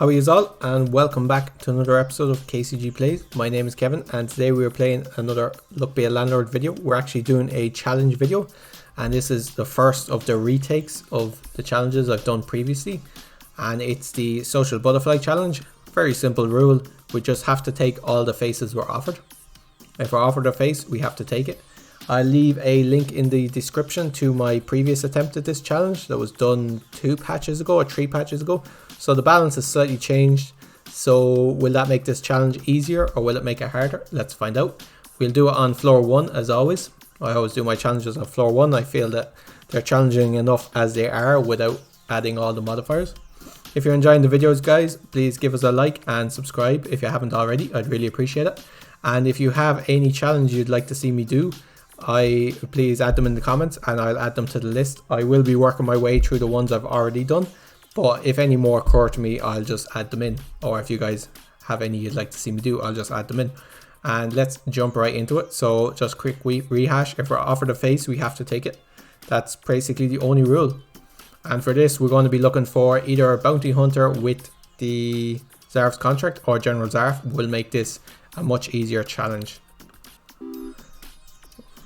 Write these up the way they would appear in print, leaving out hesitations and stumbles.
How are you all, and welcome back to another episode of KCG Plays. My name is Kevin, and today we are playing another Look Be a Landlord video. We're actually doing a challenge video, and this is the first of the retakes of the challenges I've done previously, and it's the social butterfly challenge. Very simple rule, we just have to take all the faces we're offered. If we're offered a face, we have to take it. I'll leave a link in the description to my previous attempt at this challenge that was done 2 patches ago or 3 patches ago. So the balance is slightly changed. So will that make this challenge easier or will it make it harder? Let's find out. We'll do it on floor 1 as always. I always do my challenges on floor 1. I feel that they're challenging enough as they are without adding all the modifiers. If you're enjoying the videos, guys, please give us a like and subscribe if you haven't already. I'd really appreciate it. And if you have any challenge you'd like to see me do, please add them in the comments and I'll add them to the list. I will be working my way through the ones I've already done, but if any more occur to me, I'll just add them in. Or if you guys have any you'd like to see me do, I'll just add them in. And let's jump right into it. So just quick rehash. If we're offered a face, we have to take it. That's basically the only rule. And for this, we're going to be looking for either a bounty hunter with the Zarf's contract or General Zarf will make this a much easier challenge.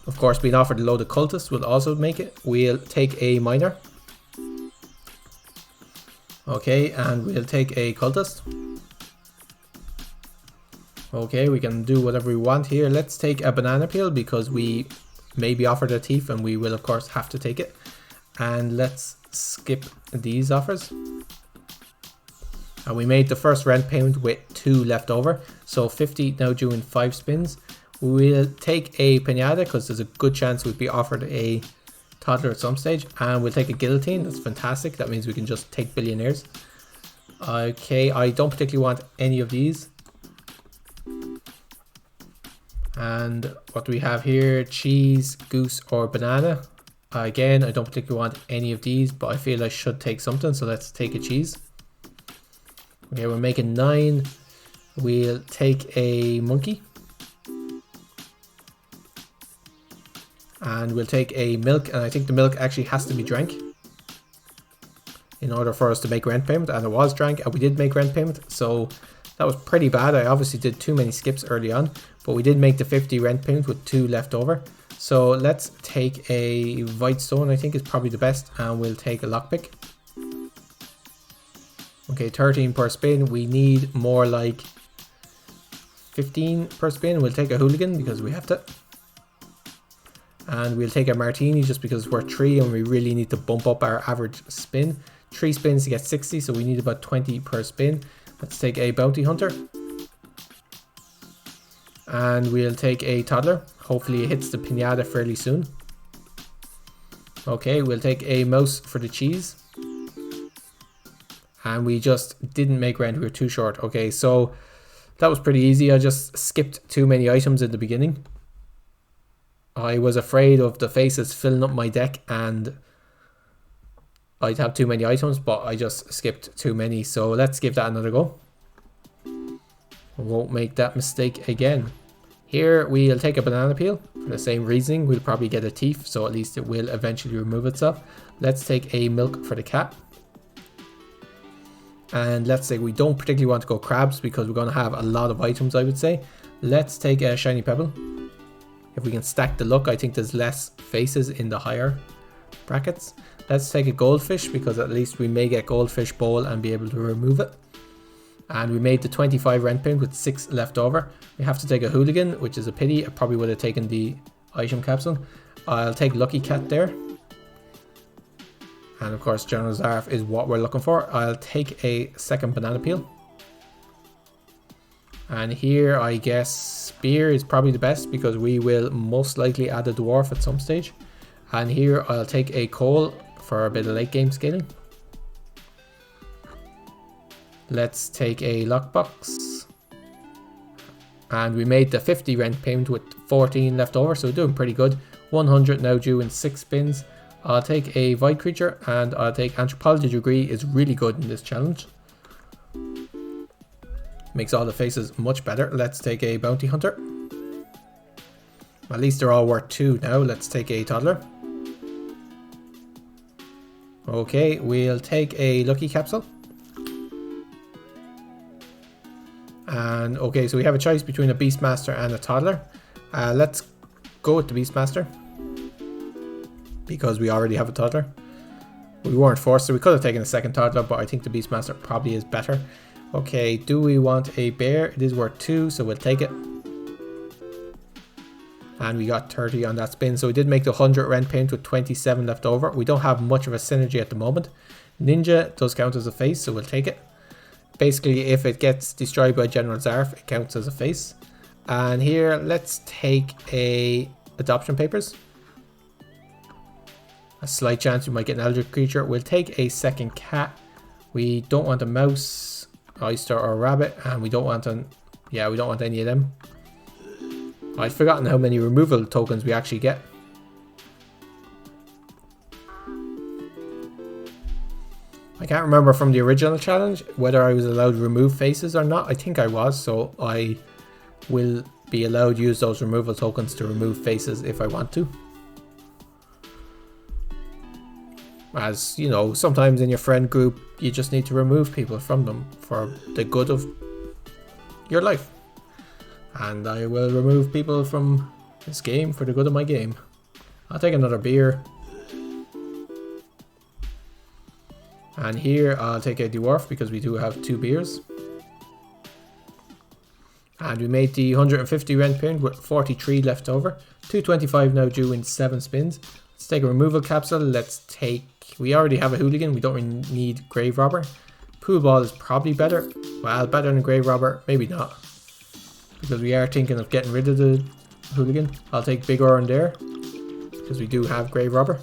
Of course, being offered a load of cultists will also make it. We'll take a miner. Okay, and we'll take a cultist. Okay, we can do whatever we want here. Let's take a banana peel because we may be offered a thief and we will of course have to take it. And let's skip these offers. And we made the first rent payment with 2 left over. So 50 now due in 5 spins. We'll take a pinata because there's a good chance we'll be offered a toddler at some stage, and we'll take a guillotine. That's fantastic. That means we can just take billionaires. Okay, I don't particularly want any of these. And what do we have here? Cheese, goose, or banana. Again, I don't particularly want any of these, but I feel I should take something, so let's take a cheese. Okay, we're making 9. We'll take a monkey. And we'll take a milk, and I think the milk actually has to be drank in order for us to make rent payment, and it was drank and we did make rent payment, so that was pretty bad. I obviously did too many skips early on, but we did make the 50 rent payment with 2 left over. So let's take a white stone, I think is probably the best, and we'll take a lockpick. Okay, 13 per spin. We need more like 15 per spin. We'll take a hooligan because we have to. And we'll take a martini just because we're 3 and we really need to bump up our average spin. 3 spins to get 60, so we need about 20 per spin. Let's take a bounty hunter. And we'll take a toddler. Hopefully it hits the pinata fairly soon. Okay, we'll take a mouse for the cheese. And we just didn't make rent, we were too short. Okay, so that was pretty easy. I just skipped too many items in the beginning. I was afraid of the faces filling up my deck and I'd have too many items, but I just skipped too many. So let's give that another go. I won't make that mistake again. Here we'll take a banana peel for the same reasoning. We'll probably get a thief, so at least it will eventually remove itself. Let's take a milk for the cat. And let's say we don't particularly want to go crabs because we're going to have a lot of items, I would say. Let's take a shiny pebble. If we can stack the luck, I think there's less faces in the higher brackets. Let's take a goldfish because at least we may get goldfish bowl and be able to remove it. And we made the 25 rent payment with 6 left over. We have to take a hooligan, which is a pity. I probably would have taken the item capsule. I'll take lucky cat there. And of course General Zarf is what we're looking for. I'll take a second banana peel. And here I guess spear is probably the best because we will most likely add a dwarf at some stage. And here I'll take a coal for a bit of late game scaling. Let's take a lockbox. And we made the 50 rent payment with 14 left over, so doing pretty good. 100 now due in 6 spins. I'll take a void creature and I'll take anthropology degree is really good in this challenge. Makes all the faces much better. Let's take a bounty hunter. At least they're all worth 2 now. Let's take a toddler. Okay, we'll take a lucky capsule. And okay, so we have a choice between a Beastmaster and a Toddler. Let's go with the Beastmaster, because we already have a Toddler. We weren't forced, so we could have taken a second Toddler, but I think the Beastmaster probably is better. Okay, do we want a bear? It is worth 2, so we'll take it. And we got 30 on that spin, so we did make the 100 rent payment with 27 left over. We don't have much of a synergy at the moment. Ninja does count as a face, so we'll take it. Basically, if it gets destroyed by General Zarf, it counts as a face. And here, let's take a adoption papers. A slight chance we might get an eldritch creature. We'll take a second cat. We don't want a mouse, oyster, or rabbit, and we don't want an... yeah, we don't want any of them. I'd forgotten how many removal tokens we actually get. I can't remember from the original challenge whether I was allowed to remove faces or not. I think I was, so I will be allowed to use those removal tokens to remove faces if I want to. As you know, sometimes in your friend group you just need to remove people from them for the good of your life. And I will remove people from this game for the good of my game. I'll take another beer. And here I'll take a dwarf because we do have 2 beers. And we made the 150 rent payment with 43 left over. 225 now due in 7 spins. Let's take a removal capsule. Let's take... we already have a hooligan. We don't really need grave robber. Pool ball is probably better. Well, better than grave robber. Maybe not, because we are thinking of getting rid of the hooligan. I'll take Big Oran there, because we do have grave robber.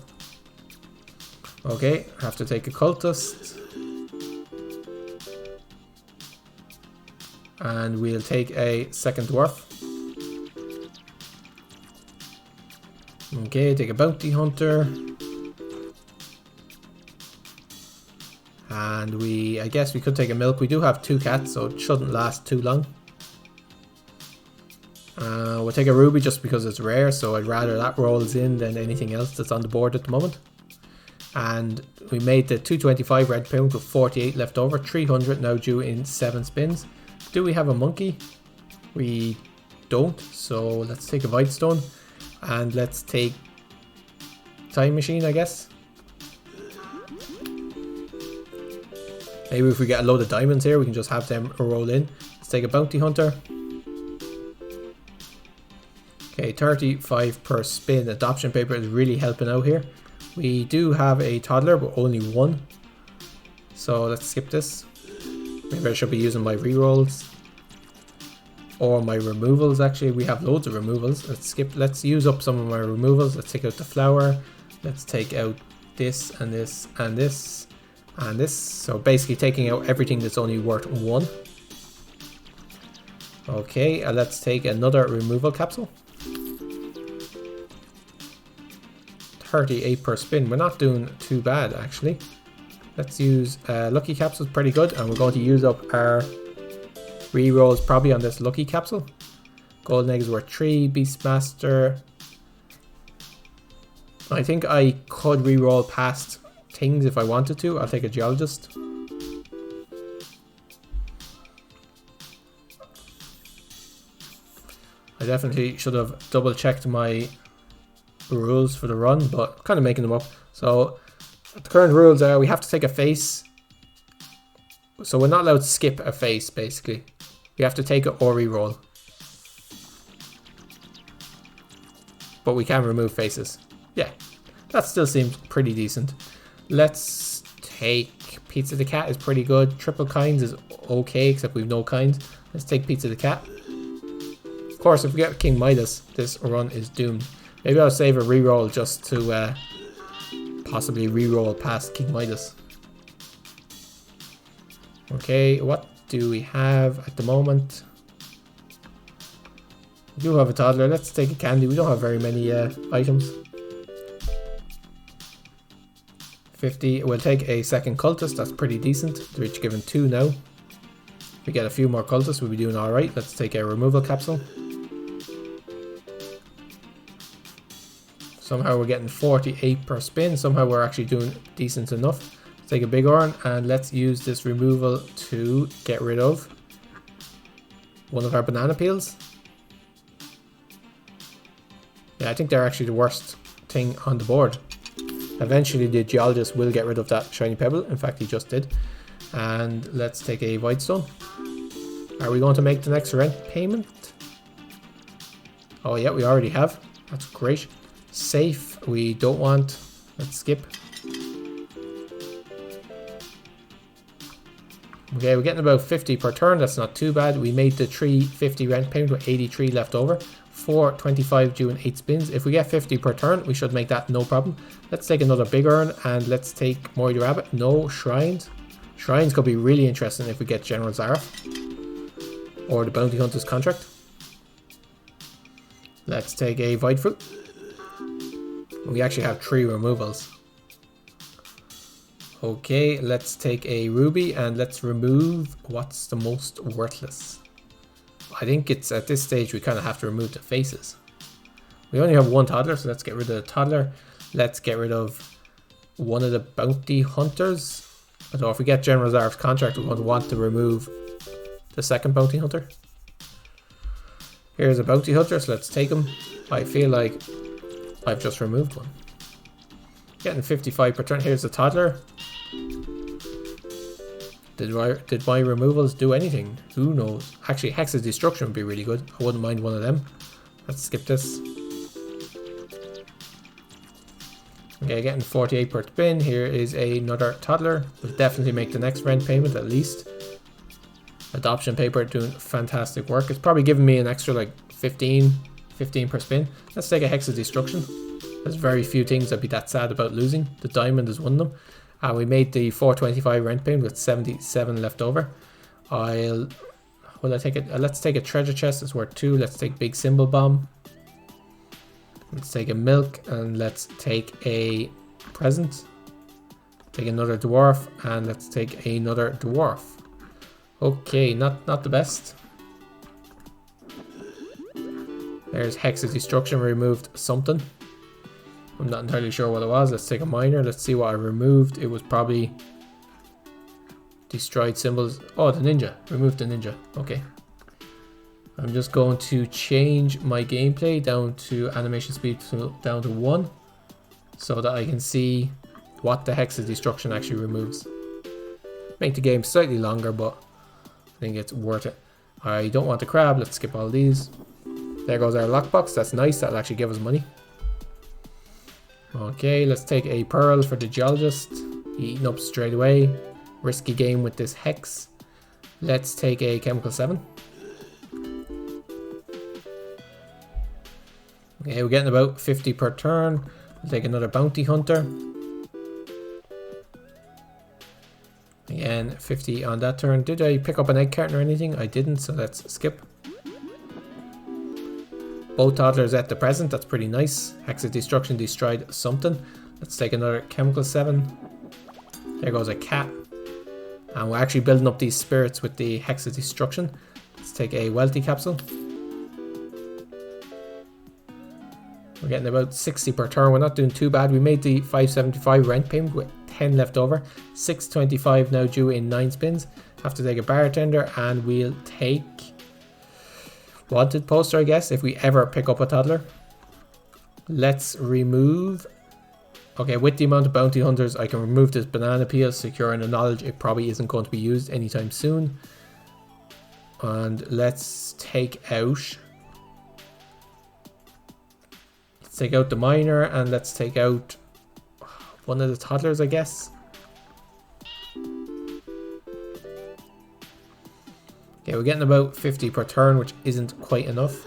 Okay, I have to take a cultist. And we'll take a second dwarf. Okay, take a bounty hunter. And I guess we could take a milk. We do have 2 cats, so it shouldn't last too long. We'll take a ruby just because it's rare, so I'd rather that rolls in than anything else that's on the board at the moment. And we made the 225 red payment with 48 left over. 300 now due in 7 spins. Do we have a monkey? We don't, so let's take a Void Stone. And let's take Time Machine, I guess. Maybe if we get a load of diamonds here, we can just have them roll in. Let's take a Bounty Hunter. Okay, 35 per spin. Adoption paper is really helping out here. We do have a Toddler, but only 1. So let's skip this. Maybe I should be using my rerolls. Or my removals, actually. We have loads of removals. Let's use up some of my removals. Let's take out the flower. Let's take out this and this and this and this. So basically taking out everything that's only worth 1. Okay, let's take another removal capsule. 38 per spin. We're not doing too bad, actually. Let's use lucky capsules, pretty good, and we're going to use up our rerolls probably on this lucky capsule. Golden eggs worth 3. Beastmaster. I think I could reroll past things if I wanted to. I'll take a geologist. I definitely should have double checked my rules for the run, but kind of making them up. So the current rules are we have to take a face. So we're not allowed to skip a face, basically. We have to take it or reroll. But we can remove faces. Yeah, that still seems pretty decent. Let's take Pizza the Cat is pretty good. Triple Kinds is okay, except we've no kinds. Let's take Pizza the Cat. Of course, if we get King Midas, this run is doomed. Maybe I'll save a reroll just to possibly reroll past King Midas. Okay, what do we have at the moment? We do have a Toddler. Let's take a candy. We don't have very many items. 50. We'll take a second cultist. That's pretty decent. We're each given 2 now. If we get a few more cultists, we'll be doing alright. Let's take a removal capsule. Somehow we're getting 48 per spin. Somehow we're actually doing decent enough. Let's take a big Oran and let's use this removal to get rid of one of our banana peels. Yeah, I think they're actually the worst thing on the board. Eventually the geologist will get rid of that shiny pebble. In fact, he just did. And let's take a white stone. Are we going to make the next rent payment? Oh yeah, we already have. That's great. Safe, we don't want. Let's skip. Okay, we're getting about 50 per turn. That's not too bad. We made the 350 rent payment with 83 left over. 425 due in 8 spins. If we get 50 per turn, we should make that no problem. Let's take another big urn and let's take Mori the Rabbit. No, shrines. Shrines could be really interesting if we get General Zareth or the Bounty Hunter's contract. Let's take a Void Fruit. We actually have 3 removals. Okay, let's take a Ruby and let's remove what's the most worthless. I think it's at this stage we kind of have to remove the faces. We only have 1 toddler, so let's get rid of the toddler. Let's get rid of one of the Bounty Hunters. Although if we get General Zareth's contract, we're going to want to remove the second Bounty Hunter. Here's a Bounty Hunter, so let's take him. I feel like I've just removed one. Getting 55 per turn. Here's the toddler. Did my removals do anything? Who knows? Actually, Hex's Destruction would be really good. I wouldn't mind one of them. Let's skip this. Okay, getting 48 per spin. Here is another toddler. We'll definitely make the next rent payment at least. Adoption paper doing fantastic work. It's probably giving me an extra like 15 per spin. Let's take a Hex's Destruction. There's very few things I'd be that sad about losing. The diamond is one of them. And we made the 425 rent payment with 77 left over. Will I take it? Let's take a treasure chest. It's worth 2. Let's take big symbol bomb. Let's take a milk and let's take a present. Take another dwarf and let's take another dwarf. Okay, not the best. There's Hex's Destruction. Removed something. I'm not entirely sure what it was. Let's take a miner. Let's see what I removed. It was probably destroyed symbols. Oh, the ninja. Removed the ninja. Okay. I'm just going to change my gameplay down to animation speed down to 1 so that I can see what the Hex's Destruction actually removes. Make the game slightly longer, but I think it's worth it. I don't want the crab. Let's skip all these. There goes our lockbox. That's nice. That'll actually give us money. Okay, let's take a pearl for the geologist. Eating up straight away. Risky game with this hex. Let's take a chemical 7. Okay, we're getting about 50 per turn. We'll take another bounty hunter. Again, 50 on that turn. Did I pick up an egg carton or anything? I didn't, so let's skip. Both toddlers at the present, that's pretty nice. Hex's Destruction destroyed something. Let's take another chemical 7. There goes a cat. And we're actually building up these spirits with the Hex's Destruction. Let's take a wealthy capsule. We're getting about 60 per turn. We're not doing too bad. We made the 575 rent payment with 10 left over. 625 now due in 9 spins. Have to take a bartender and we'll take wanted poster, I guess, if we ever pick up a toddler. Let's remove. Okay, with the amount of bounty hunters, I can remove this banana peel, securing the knowledge it probably isn't going to be used anytime soon. And let's take out. Let's take out the miner and let's take out one of the toddlers, I guess. Okay, we're getting about 50 per turn, which isn't quite enough.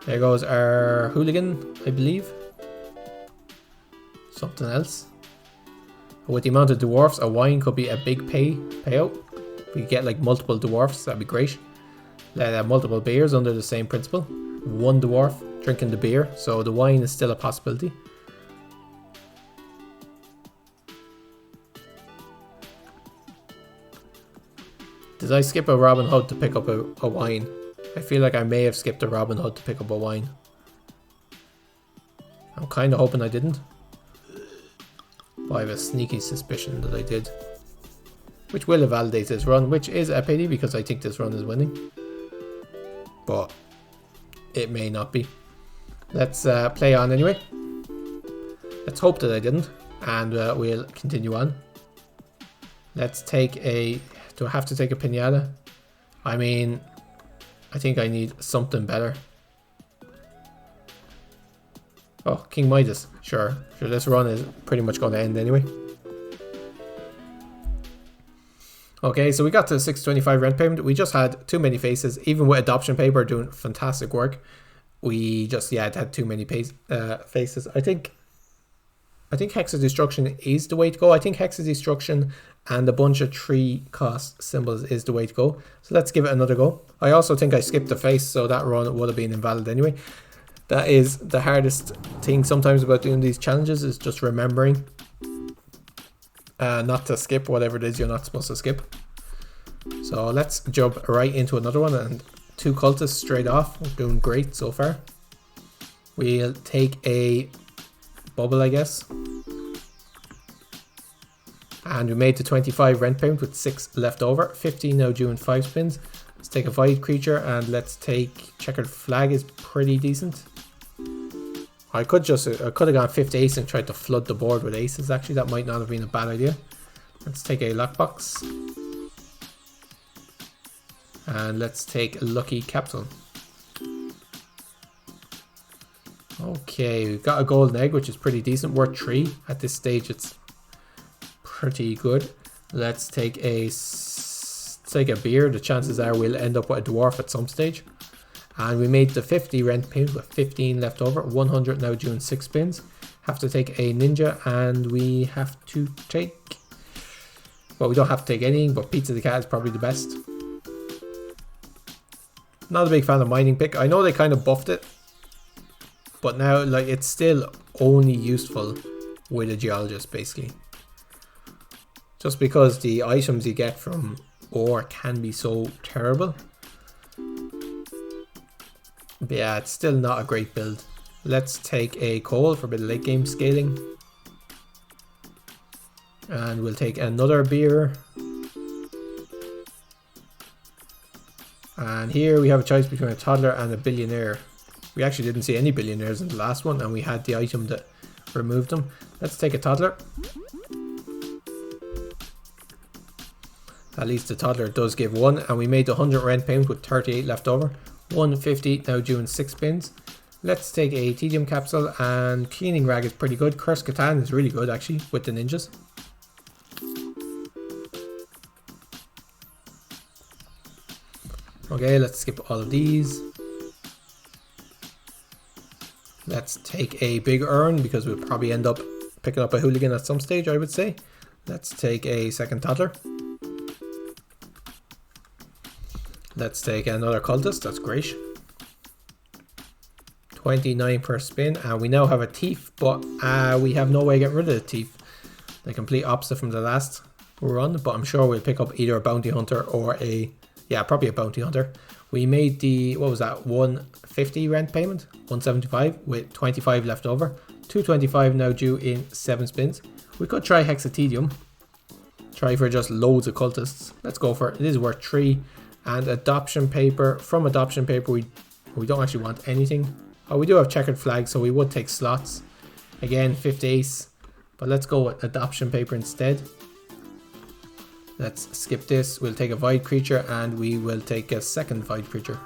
There goes our hooligan, I believe. Something else. With the amount of dwarfs, a wine could be a big payout. If we get like multiple dwarfs, that'd be great. Multiple beers under the same principle. One dwarf drinking the beer, so the wine is still a possibility. Did I skip a Robin Hood to pick up a wine? I feel like I may have skipped a Robin Hood to pick up a wine. I'm kind of hoping I didn't. But I have a sneaky suspicion that I did. Which will validate this run, which is a pity because I think this run is winning. but it may not be. Let's play on anyway. Let's hope that I didn't, and we'll continue on. Let's take a... Do I have to take a pinata? I mean, I think I need something better. Oh, King Midas. Sure, this run is pretty much going to end anyway. Okay, so we got to 625 rent payment. We just had too many faces. Even with adoption paper doing fantastic work, we just, yeah, it had too many faces. I think Hexa Destruction is the way to go. I think Hexa Destruction and a bunch of 3 cost symbols is the way to go. So let's give it another go. I also think I skipped a face, so that run would have been invalid anyway. That is the hardest thing sometimes about doing these challenges, is just remembering not to skip whatever it is you're not supposed to skip. So let's jump right into another one, and 2 cultists straight off. We're doing great so far. We'll take a bubble, I guess. And we made the 25 rent payment with 6 left over. 15 now due in 5 spins. Let's take a void creature, and let's take checkered flag is pretty decent. I could have gone 50 ace and tried to flood the board with aces. Actually, that might not have been a bad idea. Let's take a lockbox. And let's take a lucky capsule. Okay, we've got a golden egg, which is pretty decent. Worth 3 at this stage. It's pretty good. Let's take a beer. The chances are we'll end up with a dwarf at some stage. And we made the 50 rent payment with 15 left over. 100 now due in 6 spins. Have to take a ninja, and we have to take... Well, we don't have to take anything, but Pizza the Cat is probably the best. Not a big fan of mining pick. I know they kind of buffed it, but now, like, it's still only useful with a geologist, basically. Just because the items you get from ore can be so terrible. But yeah, it's still not a great build. Let's take a coal for a bit of late game scaling. And we'll take another beer. And here we have a choice between a toddler and a billionaire. We actually didn't see any billionaires in the last one, and we had the item that removed them. Let's take a toddler. At least the toddler does give 1, and we made the 100 rent payment with 38 left over. 150 now due in 6 spins. Let's take a tedium capsule, and cleaning rag is pretty good. Curse Catan is really good actually with the ninjas. Okay, let's skip all of these. Let's take a big urn because we'll probably end up picking up a hooligan at some stage, I would say. Let's take a second toddler. Let's take another cultist, that's great. 29 per spin, and we now have a thief, but we have no way to get rid of the thief. The complete opposite from the last run, but I'm sure we'll pick up either a bounty hunter or a... Yeah, probably a bounty hunter. We made the, what was that, 150 rent payment? 175 with 25 left over. 225 now due in 7 spins. We could try Hexatedium. Try for just loads of cultists. Let's go for it. It is worth 3. And adoption paper. From adoption paper, we don't actually want anything. Oh, we do have checkered flag, so we would take slots. Again, 50 ace. But let's go with adoption paper instead. Let's skip this. We'll take a void creature, and we will take a second void creature.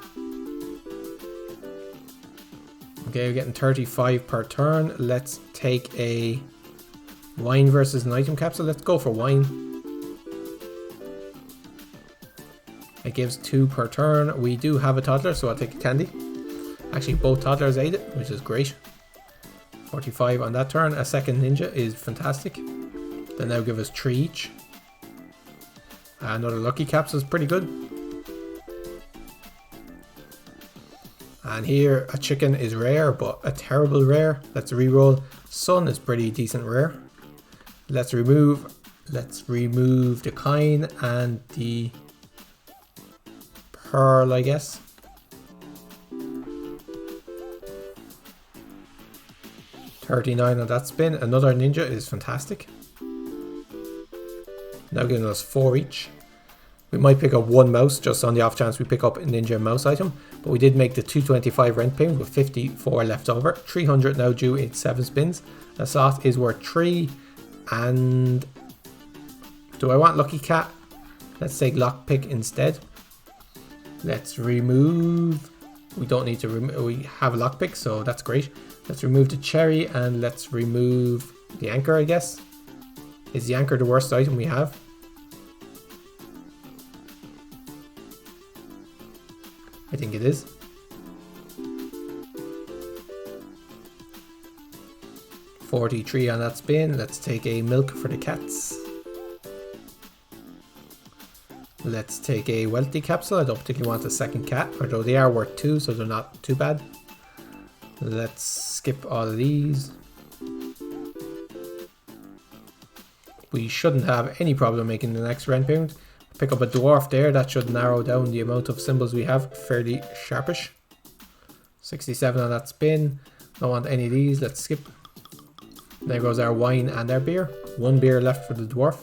Okay, we're getting 35 per turn. Let's take a wine versus an item capsule. Let's go for wine. It gives 2 per turn. We do have a toddler, so I'll take a candy. Actually, both toddlers ate it, which is great. 45 on that turn. A second ninja is fantastic. They now give us 3 each. Another lucky capsule is pretty good. And here a chicken is rare, but a terrible rare. Let's reroll. Sun is pretty decent rare. Let's remove the coin and the pearl, I guess. $39 on that spin. Another ninja is fantastic. Now giving us 4 each. We might pick up one mouse just on the off chance we pick up a ninja mouse item. But we did make the 225 rent payment with 54 left over. 300 now due in 7 spins. A slot is worth 3. And do I want Lucky Cat? Let's take Lockpick instead. Let's remove. We don't need to remove. We have a Lockpick, so that's great. Let's remove the cherry and let's remove the anchor, I guess. Is the anchor the worst item we have? I think it is. $43 on that spin. Let's take a milk for the cats. Let's take a wealthy capsule. I don't particularly want a second cat, although they are worth 2, so they're not too bad. Let's skip all of these. We shouldn't have any problem making the next rent payment. Pick up a dwarf there. That should narrow down the amount of symbols we have fairly sharpish. 67 on that spin. Don't want any of these. Let's skip. There goes our wine and our beer. 1 beer left for the dwarf.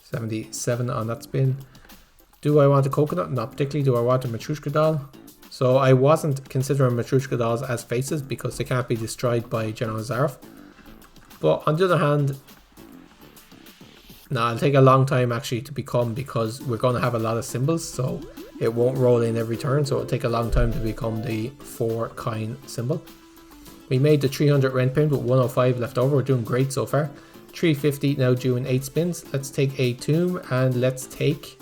77 on that spin. Do I want a coconut? Not particularly. Do I want a Matryoshka doll? So I wasn't considering Matryoshka dolls as faces because they can't be destroyed by General Zaroff. But on the other hand, it'll take a long time actually to become, because we're going to have a lot of symbols, so it won't roll in every turn, so it'll take a long time to become the 4 coin symbol. We made the 300 rent payment with 105 left over. We're doing great so far. 350 now due in 8 spins. Let's take a tomb and let's take...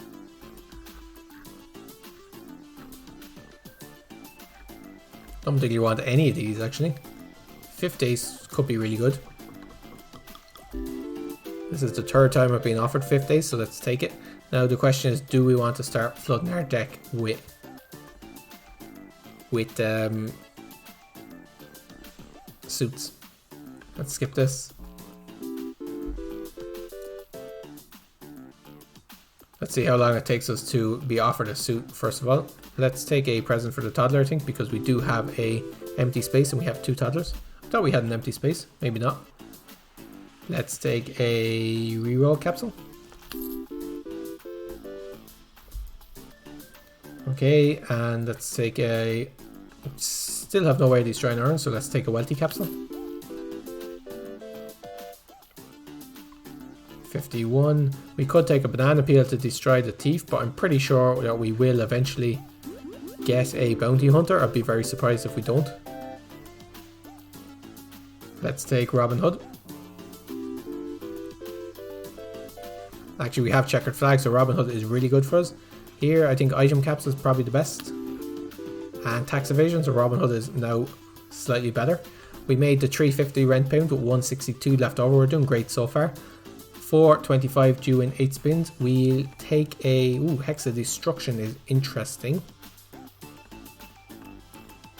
don't particularly want any of these actually. 50s could be really good. This is the 3rd time I've been offered 50s, so let's take it. Now the question is, do we want to start flooding our deck with suits? Let's skip this. Let's see how long it takes us to be offered a suit first of all. Let's take a present for the toddler, I think, because we do have a empty space and we have 2 toddlers. I thought we had an empty space, maybe not. Let's take a reroll capsule. Okay, and let's take a... still have no way these trying to earn, so let's take a wealthy capsule. 51. We could take a banana peel to destroy the thief, but I'm pretty sure that we will eventually get a bounty hunter. I'd be very surprised if we don't. Let's take Robin Hood. Actually, we have checkered flag, so Robin Hood is really good for us. Here, I think item capsule is probably the best. And tax evasion, so Robin Hood is now slightly better. We made the 350 rent payment with 162 left over. We're doing great so far. 425 due in 8 spins. We'll take a... ooh, Hex of Destruction is interesting.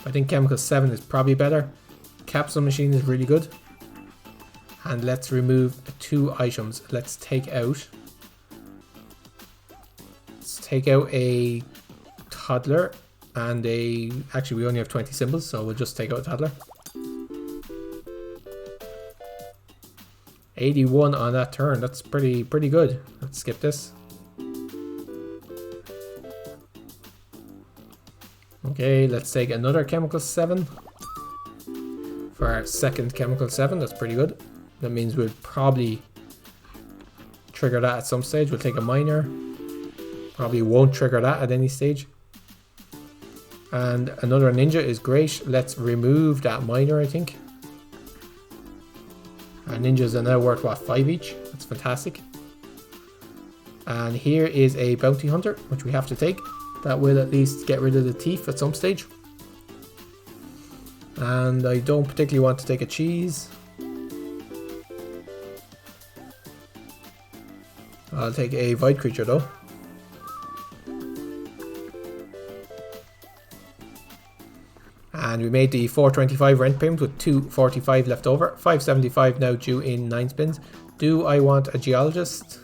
I think Chemical 7 is probably better. Capsule Machine is really good. And let's remove 2 items. Let's take out a toddler and a... actually, we only have 20 symbols, so we'll just take out a toddler. 81 on that turn. That's pretty good. Let's skip this. Okay, let's take another Chemical 7 for our second Chemical 7. That's pretty good. That means we'll probably trigger that at some stage. We'll take a miner. Probably won't trigger that at any stage. And another ninja is great. Let's remove that miner, I think. Our ninjas are now worth, what, 5 each? That's fantastic. And here is a bounty hunter, which we have to take. That will at least get rid of the thief at some stage. And I don't particularly want to take a cheese. I'll take a void creature though. And we made the 425 rent payment with 245 left over. 575 now due in 9 spins. Do I want a geologist?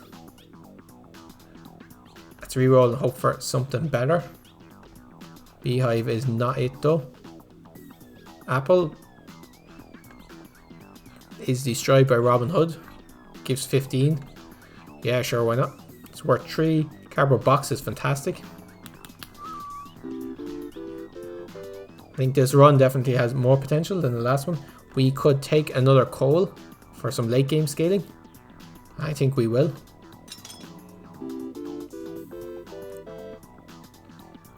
Let's reroll and hope for something better. Beehive is not it though. Apple is destroyed by Robin Hood. Gives 15. Yeah, sure, why not? It's worth 3. Cardboard box is fantastic. I think this run definitely has more potential than the last one. We could take another coal for some late game scaling. I think we will.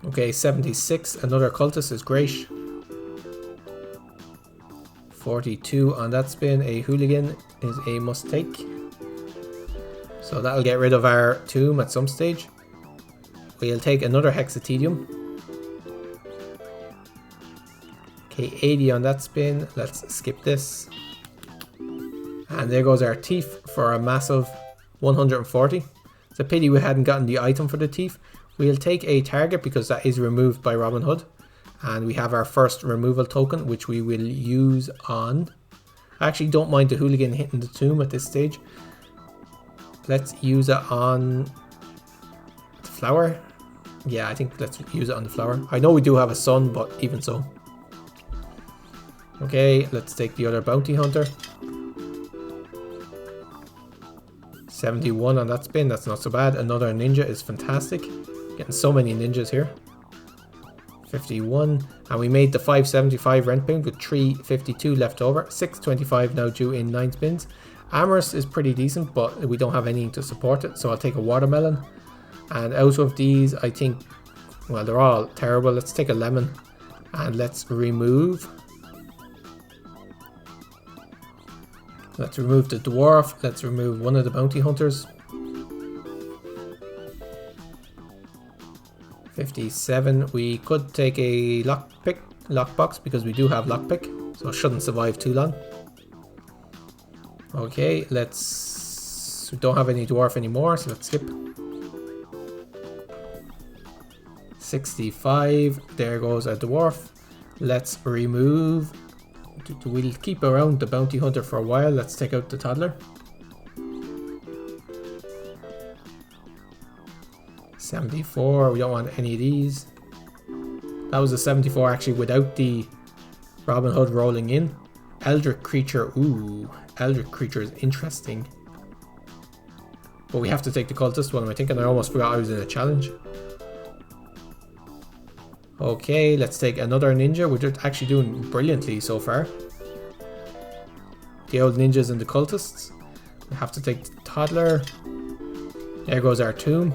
Okay, 76, another cultist is great. 42 on that spin, a hooligan is a must take. So that'll get rid of our tomb at some stage. We'll take another hexatedium. Okay, 80 on that spin, let's skip this. And there goes our thief for a massive 140. It's a pity we hadn't gotten the item for the thief. We'll take a target because that is removed by Robin Hood. And we have our first removal token, which we will use on... I actually don't mind the hooligan hitting the tomb at this stage. Let's use it on the flower. Yeah, I think let's use it on the flower. I know we do have a sun, but even so. Okay, let's take the other bounty hunter. 71 on that spin, that's not so bad. Another ninja is fantastic. Getting so many ninjas here. 51, and we made the 575 rent payment with 352 left over. 625 now due in 9 spins. Amherst is pretty decent, but we don't have anything to support it, so I'll take a watermelon. And out of these, I think, well, they're all terrible. Let's take a lemon and let's remove. Let's remove the dwarf. Let's remove one of the bounty hunters. 57. We could take a lockbox because we do have lockpick, so it shouldn't survive too long. Okay, we don't have any dwarf anymore, so let's skip. 65. There goes a dwarf. Let's remove. We'll keep around the bounty hunter for a while. Let's take out the toddler. 74, we don't want any of these. That was a 74 actually without the Robin Hood rolling in. Eldritch creature, ooh, Eldritch creature is interesting. But we have to take the cultist, what am I thinking? I almost forgot I was in a challenge. Okay, let's take another ninja. We're actually doing brilliantly so far. The old ninjas and the cultists. We have to take the toddler. There goes our tomb.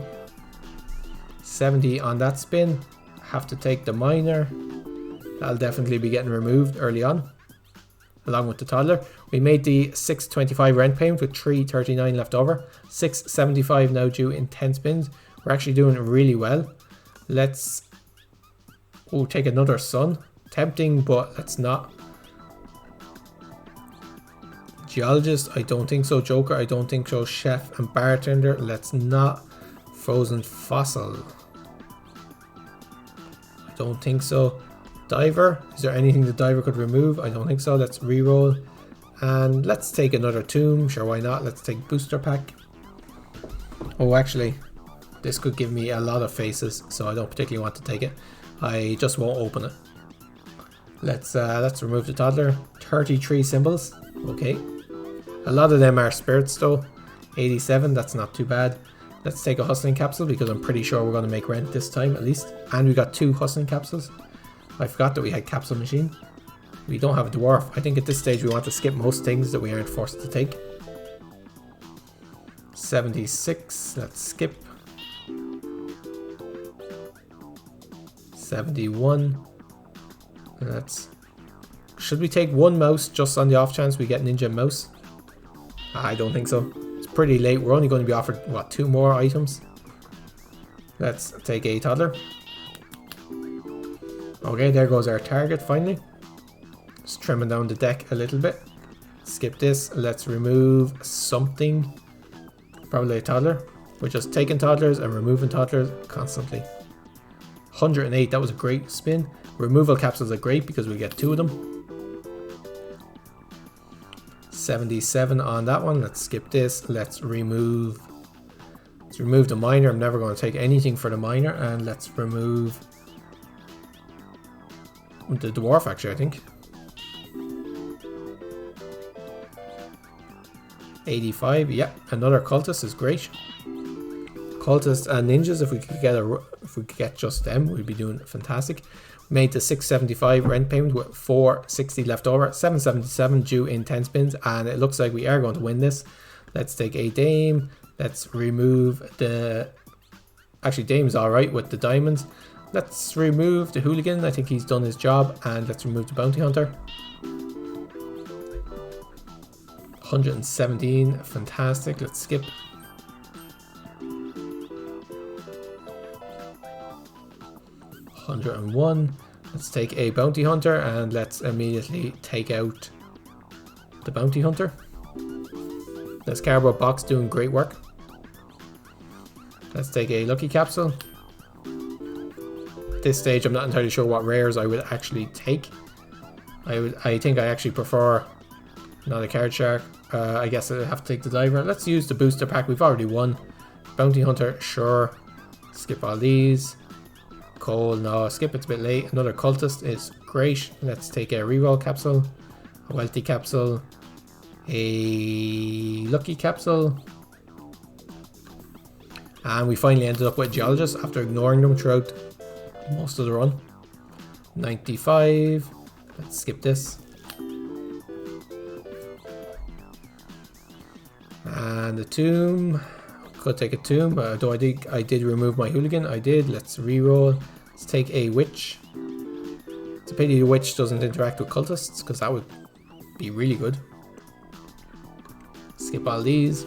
70 on that spin. Have to take the miner. That'll definitely be getting removed early on, along with the toddler. We made the 625 rent payment with 339 left over. 675 now due in 10 spins. We're actually doing really well. Let's take another sun. Tempting, but let's not. Geologist, I don't think so. Joker, I don't think so. Chef and bartender, let's not. Frozen fossil, I don't think so. Diver, is there anything the diver could remove? I don't think so. Let's reroll. And let's take another tomb. Sure, why not? Let's take booster pack. Oh, actually, this could give me a lot of faces, so I don't particularly want to take it. I just won't open it. Let's remove the toddler. 33 symbols. Okay. A lot of them are spirits though. 87, that's not too bad. Let's take a hustling capsule because I'm pretty sure we're going to make rent this time at least. And we got 2 hustling capsules. I forgot that we had capsule machine. We don't have a dwarf. I think at this stage we want to skip most things that we aren't forced to take. 76, let's skip. 71. Should we take 1 mouse just on the off chance we get ninja mouse? I don't think so. It's pretty late. We're only going to be offered, what, 2 more items? Let's take a toddler. Okay, there goes our target finally. Just trimming down the deck a little bit. Skip this. Let's remove something. Probably a toddler. We're just taking toddlers and removing toddlers constantly. 108, that was a great spin. Removal capsules are great because we get 2 of them. 77 on that one. Let's skip this. Let's remove the miner. I'm never going to take anything for the miner. And let's remove the dwarf actually, I think. 85, yeah, another cultist is great. cultists and ninjas. If we could get just them, we'd be doing fantastic. Made the 675 rent payment with 460 left over, 777 due in 10 spins, and it looks like we are going to win this. Let's take a Dame. Let's remove the... Actually, Dame's alright with the diamonds. Let's remove the Hooligan. I think he's done his job. And let's remove the Bounty Hunter. 117. Fantastic. Let's skip. 101. Let's take a Bounty Hunter. And let's immediately take out the Bounty Hunter. This cardboard box doing great work. Let's take a Lucky Capsule. At this stage, I'm not entirely sure what rares I would actually take. I think I actually prefer not a Card Shark. I guess I have to take the Diver. Let's use the booster pack. We've already won. Bounty Hunter, sure. Skip all these. Coal, no. Skip, it's a bit late. Another Cultist is great. Let's take a Reroll Capsule. A Wealthy Capsule. A Lucky Capsule. And we finally ended up with Geologist after ignoring them throughout most of the run. 95. Let's skip this. And the Tomb. Could take a Tomb. Though I did remove my Hooligan. I did. Let's reroll. Let's take a Witch. It's a pity the Witch doesn't interact with Cultists, because that would be really good. Skip all these.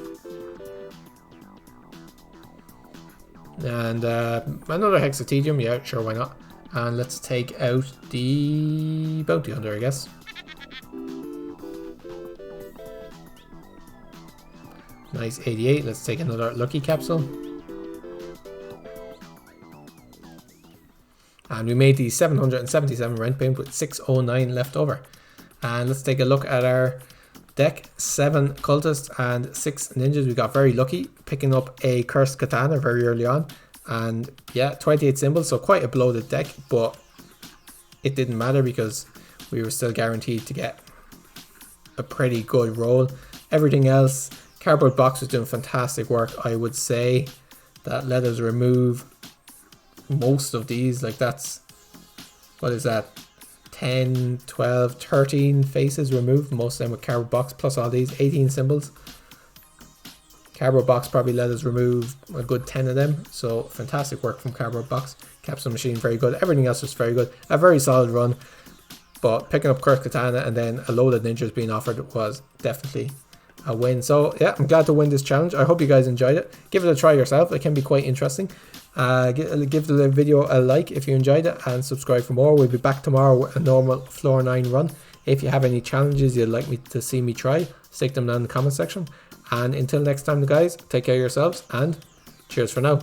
And another Hexatedium, yeah, sure, why not? And let's take out the Bounty Hunter, I guess. Nice, 88. Let's take another Lucky Capsule. And we made the 777 rent payment with 609 left over. And let's take a look at our deck. 7 Cultists and 6 Ninjas. We got very lucky picking up a Cursed Katana very early on. And yeah, 28 symbols, so quite a bloated deck, but it didn't matter because we were still guaranteed to get a pretty good roll. Everything else, Cardboard Box was doing fantastic work. I would say that let us remove most of these. Like, that's, what is that, 10, 12, 13 faces removed, most of them with Cardboard Box, plus all these 18 symbols. Cardboard Box probably let us remove a good 10 of them, so fantastic work from Cardboard Box. Capsule Machine, very good. Everything else was very good. A very solid run, but picking up Cursed Katana and then a load of ninjas being offered was definitely a win. So yeah, I'm glad to win this challenge. I hope you guys enjoyed it. Give it a try yourself. It can be quite interesting. Give the video a like if you enjoyed it, and subscribe for more. We'll be back tomorrow with a normal floor 9 run. If you have any challenges you'd like me to see me try, stick them down in the comment section. And until next time, guys, take care of yourselves and cheers for now.